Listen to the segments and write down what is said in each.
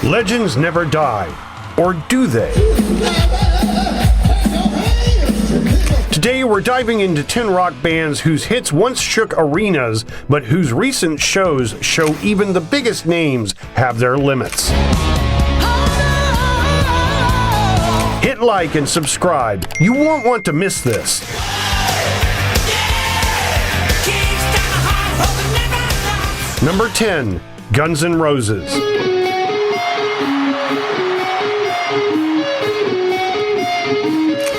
Legends never die. Or do they? Today we're diving into 10 rock bands whose hits once shook arenas, but whose recent shows show even the biggest names have their limits. Hit like and subscribe. You won't want to miss this. Number 10, Guns N' Roses.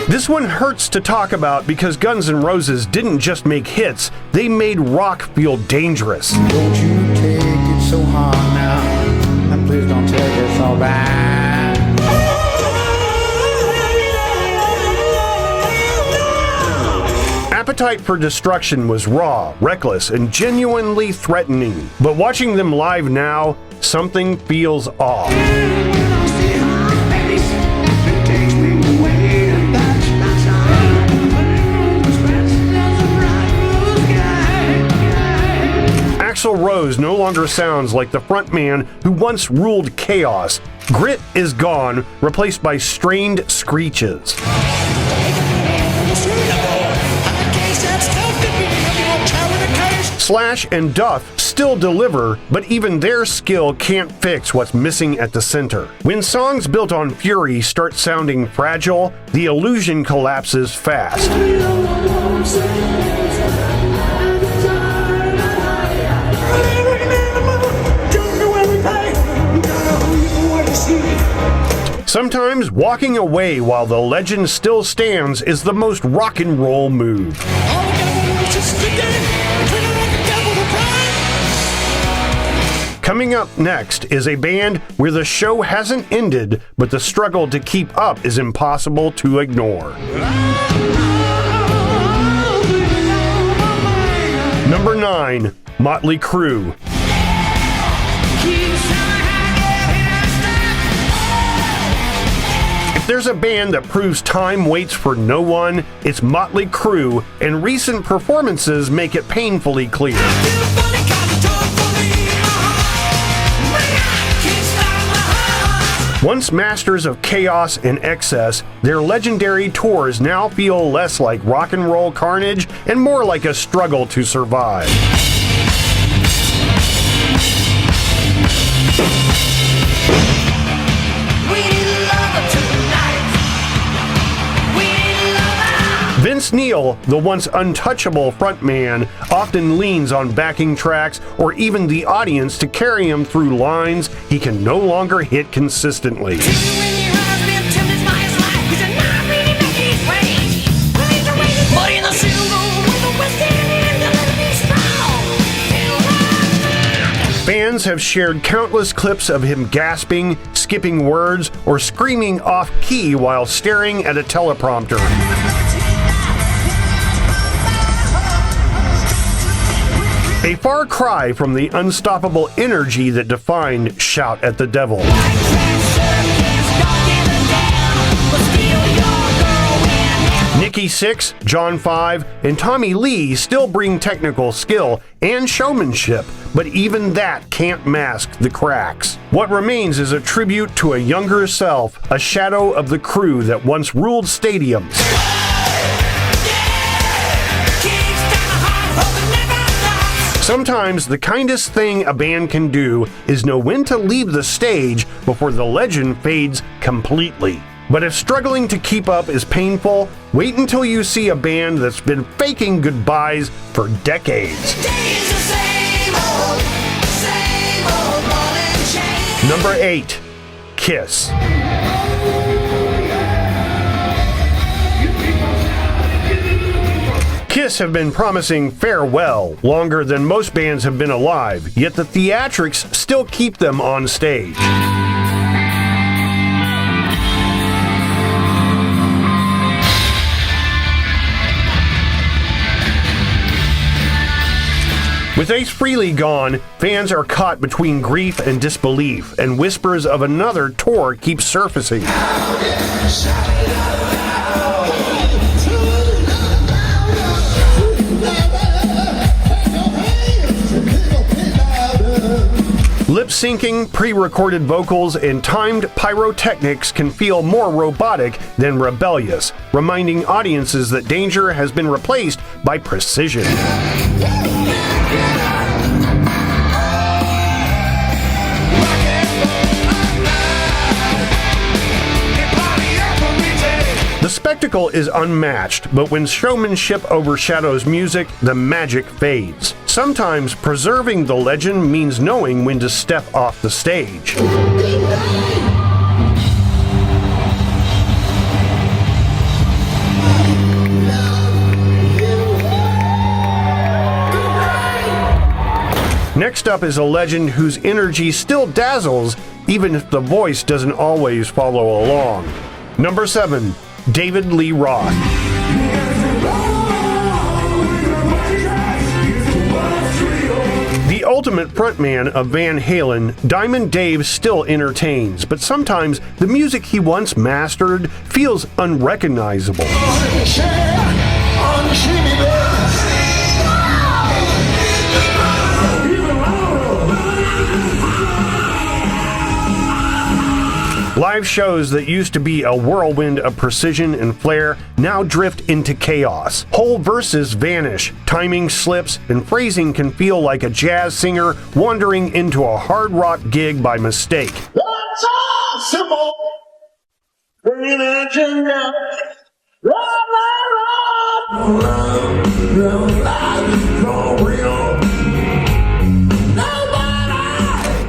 This one hurts to talk about because Guns N' Roses didn't just make hits, they made rock feel dangerous. Don't you take it so hard now, and please don't take it so bad. Appetite for Destruction was raw, reckless, and genuinely threatening. But watching them live now, something feels off. Axl Rose no longer sounds like the frontman who once ruled chaos. Grit is gone, replaced by strained screeches. Slash and Duff still deliver, but even their skill can't fix what's missing at the center. When songs built on fury start sounding fragile, the illusion collapses fast. Sometimes walking away while the legend still stands is the most rock and roll move. Coming up next is a band where the show hasn't ended, but the struggle to keep up is impossible to ignore. Number 9, Mötley Crüe. If there's a band that proves time waits for no one, it's Mötley Crüe, and recent performances make it painfully clear. Once masters of chaos and excess, their legendary tours now feel less like rock and roll carnage and more like a struggle to survive. Vince Neil, the once untouchable frontman, often leans on backing tracks or even the audience to carry him through lines he can no longer hit consistently. Fans have shared countless clips of him gasping, skipping words, or screaming off-key while staring at a teleprompter. A far cry from the unstoppable energy that defined Shout at the Devil. Nikki Sixx, John 5, and Tommy Lee still bring technical skill and showmanship, but even that can't mask the cracks. What remains is a tribute to a younger self, a shadow of the crew that once ruled stadiums. Sometimes the kindest thing a band can do is know when to leave the stage before the legend fades completely. But if struggling to keep up is painful, wait until you see a band that's been faking goodbyes for decades. Number 8, Kiss. Kiss have been promising farewell longer than most bands have been alive, yet the theatrics still keep them on stage. With Ace Frehley gone, fans are caught between grief and disbelief, and whispers of another tour keep surfacing. Lip-syncing, pre-recorded vocals, and timed pyrotechnics can feel more robotic than rebellious, reminding audiences that danger has been replaced by precision. The spectacle is unmatched, but when showmanship overshadows music, the magic fades. Sometimes preserving the legend means knowing when to step off the stage. Next up is a legend whose energy still dazzles, even if the voice doesn't always follow along. Number 7. David Lee Roth. The ultimate frontman of Van Halen, Diamond Dave still entertains, but sometimes the music he once mastered feels unrecognizable. Live shows that used to be a whirlwind of precision and flair now drift into chaos. Whole verses vanish, timing slips, and phrasing can feel like a jazz singer wandering into a hard rock gig by mistake. That's all simple. Bring it in now.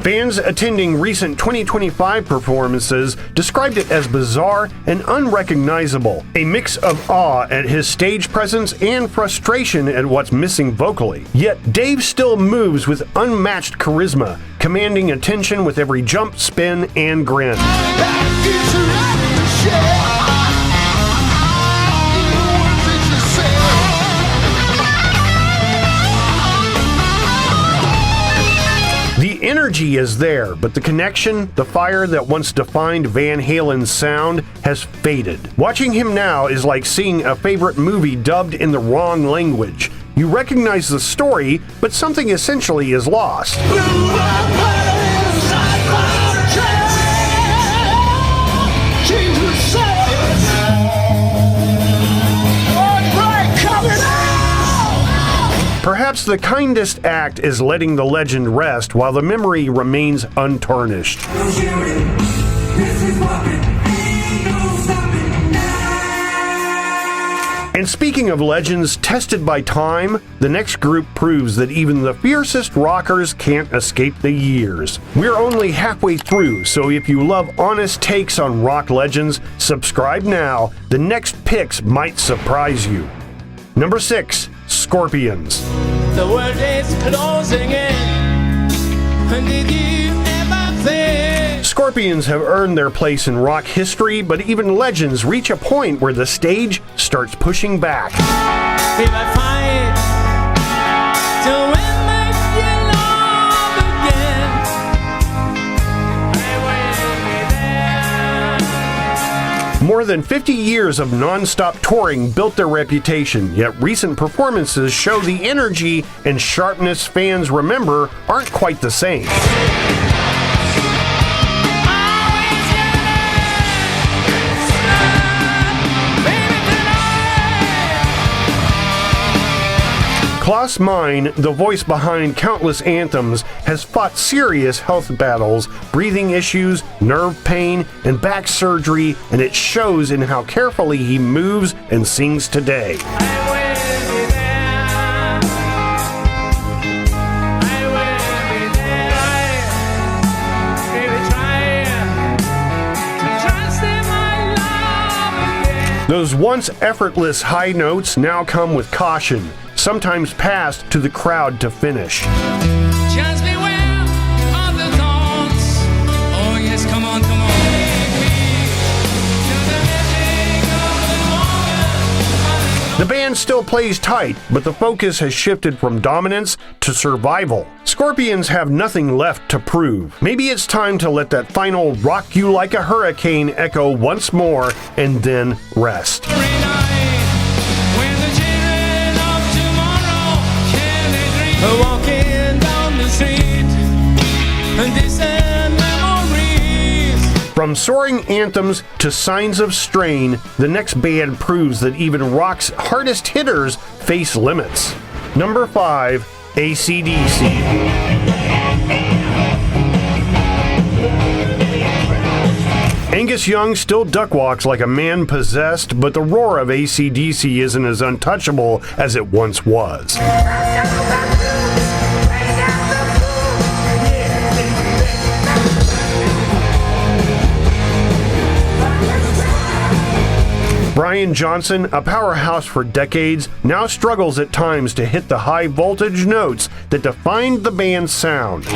Fans attending recent 2025 performances described it as bizarre and unrecognizable, a mix of awe at his stage presence and frustration at what's missing vocally. Yet Dave still moves with unmatched charisma, commanding attention with every jump, spin, and grin. The energy is there, but the connection, the fire that once defined Van Halen's sound, has faded. Watching him now is like seeing a favorite movie dubbed in the wrong language. You recognize the story, but something essentially is lost. Perhaps the kindest act is letting the legend rest while the memory remains untarnished. And speaking of legends tested by time, the next group proves that even the fiercest rockers can't escape the years. We're only halfway through, so if you love honest takes on rock legends, subscribe now. The next picks might surprise you. Number 6. Scorpions. The world is closing in. And did you ever think? Scorpions have earned their place in rock history, but even legends reach a point where the stage starts pushing back. If I fight to win my love again, I will be there. More than 50 years of non-stop touring built their reputation, yet recent performances show the energy and sharpness fans remember aren't quite the same. Klaus Meine, the voice behind countless anthems, has fought serious health battles, breathing issues, nerve pain, and back surgery, and it shows in how carefully he moves and sings today. Those once effortless high notes now come with caution, sometimes passed to the crowd to finish. Just beware of the thoughts. Oh yes, come on, come on. The band still plays tight, but the focus has shifted from dominance to survival. Scorpions have nothing left to prove. Maybe it's time to let that final rock you like a hurricane echo once more and then rest. Walking down the street and From soaring anthems to signs of strain, the next band proves that even rock's hardest hitters face limits. Number 5, AC/DC. Angus Young still duckwalks like a man possessed, but the roar of AC/DC isn't as untouchable as it once was. Brian Johnson, a powerhouse for decades, now struggles at times to hit the high voltage notes that defined the band's sound.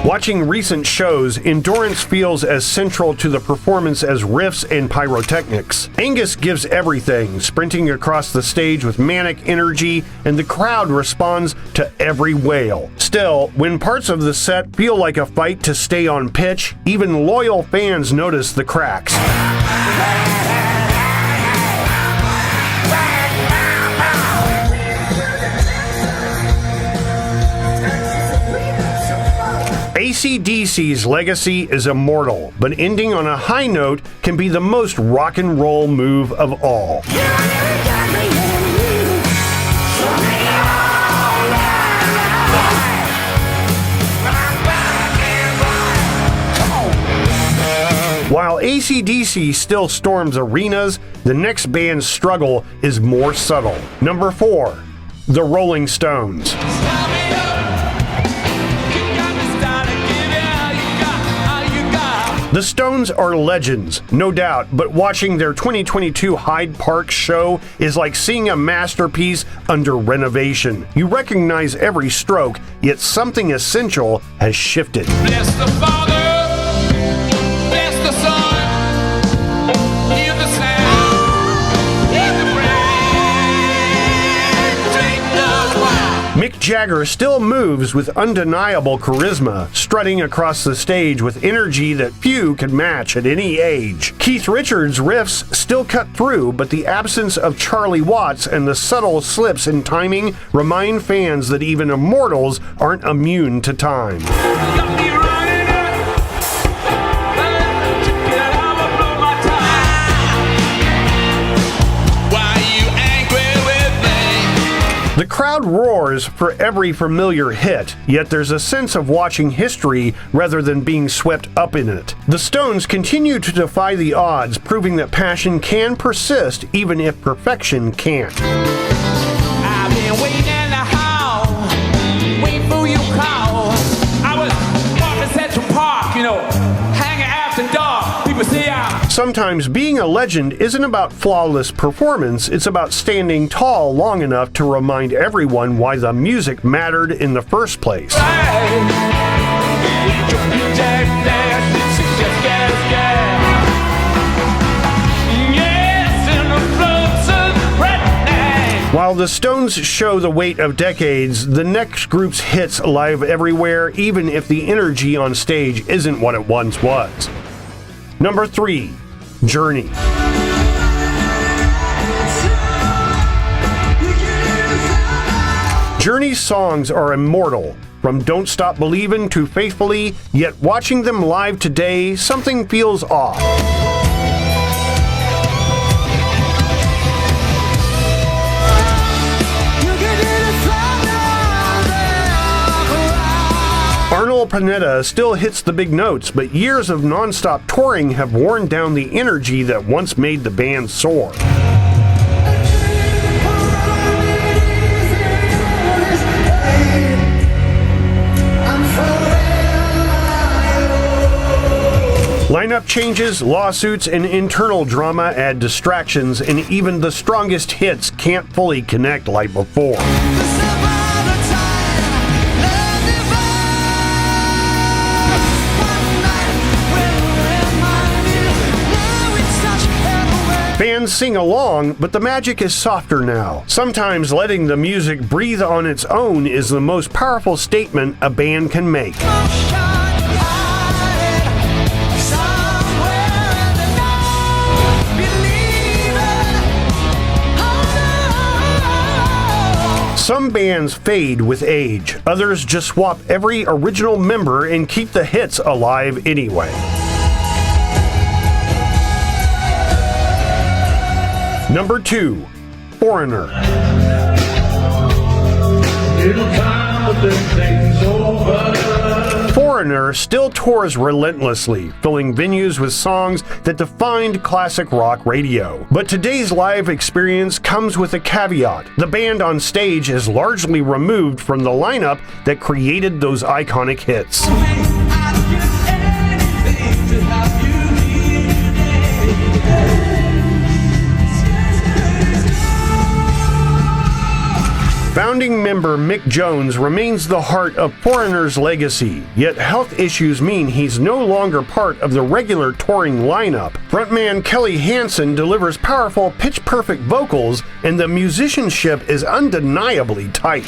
Watching recent shows, endurance feels as central to the performance as riffs and pyrotechnics. Angus gives everything, sprinting across the stage with manic energy, and the crowd responds to every wail. Still, when parts of the set feel like a fight to stay on pitch, even loyal fans notice the cracks. AC/DC's legacy is immortal, but ending on a high note can be the most rock and roll move of all. While AC/DC still storms arenas, the next band's struggle is more subtle. Number 4, the Rolling Stones. The Stones are legends, no doubt, but watching their 2022 Hyde Park show is like seeing a masterpiece under renovation. You recognize every stroke, yet something essential has shifted. Bless the Father, bless the Son, hear the sound, hear the rain, drink the wine. Mick Jagger still moves with undeniable charisma, strutting across the stage with energy that few can match at any age. Keith Richards' riffs still cut through, but the absence of Charlie Watts and the subtle slips in timing remind fans that even immortals aren't immune to time. Got me running up. Check it out, I'ma blow my time. Why you angry with me? The crowd roars for every familiar hit, yet there's a sense of watching history rather than being swept up in it. The Stones continue to defy the odds, proving that passion can persist even if perfection can't. I've been waiting in the hall, waiting for your call. I was walking Central Park, hanging after dark. People say I'm Sometimes being a legend isn't about flawless performance, it's about standing tall long enough to remind everyone why the music mattered in the first place. While the Stones show the weight of decades, the next group's hits live everywhere, even if the energy on stage isn't what it once was. Number 3, Journey. Journey's songs are immortal. From Don't Stop Believin' to Faithfully, yet watching them live today, something feels off. Arnold Panetta still hits the big notes, but years of non-stop touring have worn down the energy that once made the band soar. Lineup changes, lawsuits, and internal drama add distractions, and even the strongest hits can't fully connect like before. Fans sing along, but the magic is softer now. Sometimes letting the music breathe on its own is the most powerful statement a band can make. Some bands fade with age, others just swap every original member and keep the hits alive anyway. Number 2, Foreigner. Foreigner still tours relentlessly, filling venues with songs that defined classic rock radio. But today's live experience comes with a caveat. The band on stage is largely removed from the lineup that created those iconic hits. Founding member Mick Jones remains the heart of Foreigner's legacy, yet health issues mean he's no longer part of the regular touring lineup. Frontman Kelly Hansen delivers powerful, pitch-perfect vocals, and the musicianship is undeniably tight.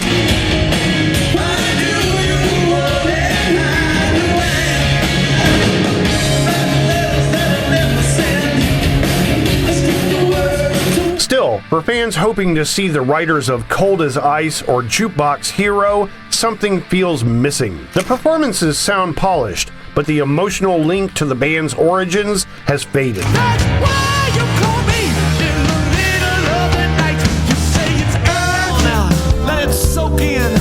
Still, for fans hoping to see the writers of Cold as Ice or Jukebox Hero, something feels missing. The performances sound polished, but the emotional link to the band's origins has faded. That's why you call me in the middle of the night. You say it's urgent. Let it soak in.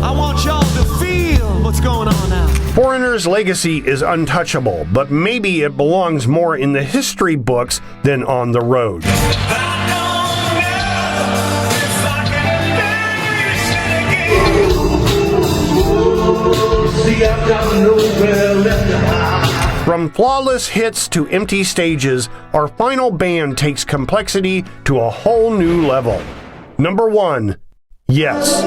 I want y'all to feel what's going on now. Foreigner's legacy is untouchable, but maybe it belongs more in the history books than on the road. From flawless hits to empty stages, our final band takes complexity to a whole new level. Number 1, Yes.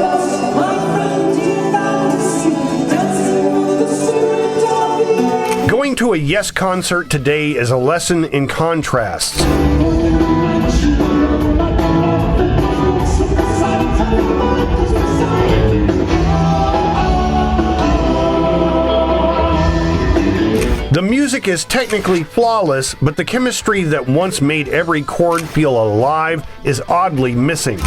Going to a Yes concert today is a lesson in contrasts. The music is technically flawless, but the chemistry that once made every chord feel alive is oddly missing.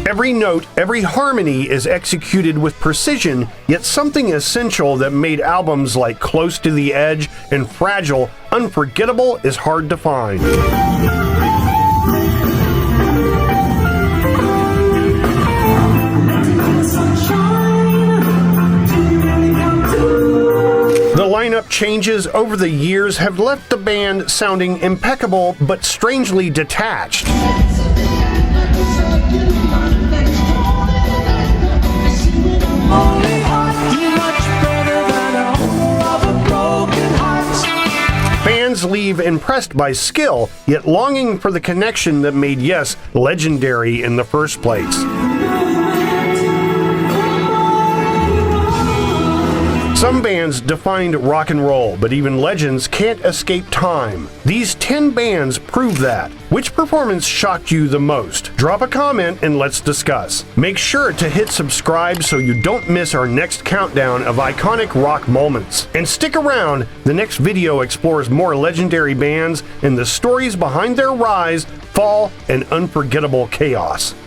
Every note, every harmony is executed with precision, yet something essential that made albums like Close to the Edge and Fragile unforgettable is hard to find. The lineup changes over the years have left the band sounding impeccable but strangely detached. Fans leave impressed by skill, yet longing for the connection that made Yes legendary in the first place. Some bands defined rock and roll, but even legends can't escape time. These 10 bands prove that. Which performance shocked you the most? Drop a comment and let's discuss. Make sure to hit subscribe so you don't miss our next countdown of iconic rock moments. And stick around, the next video explores more legendary bands and the stories behind their rise, fall, and unforgettable chaos.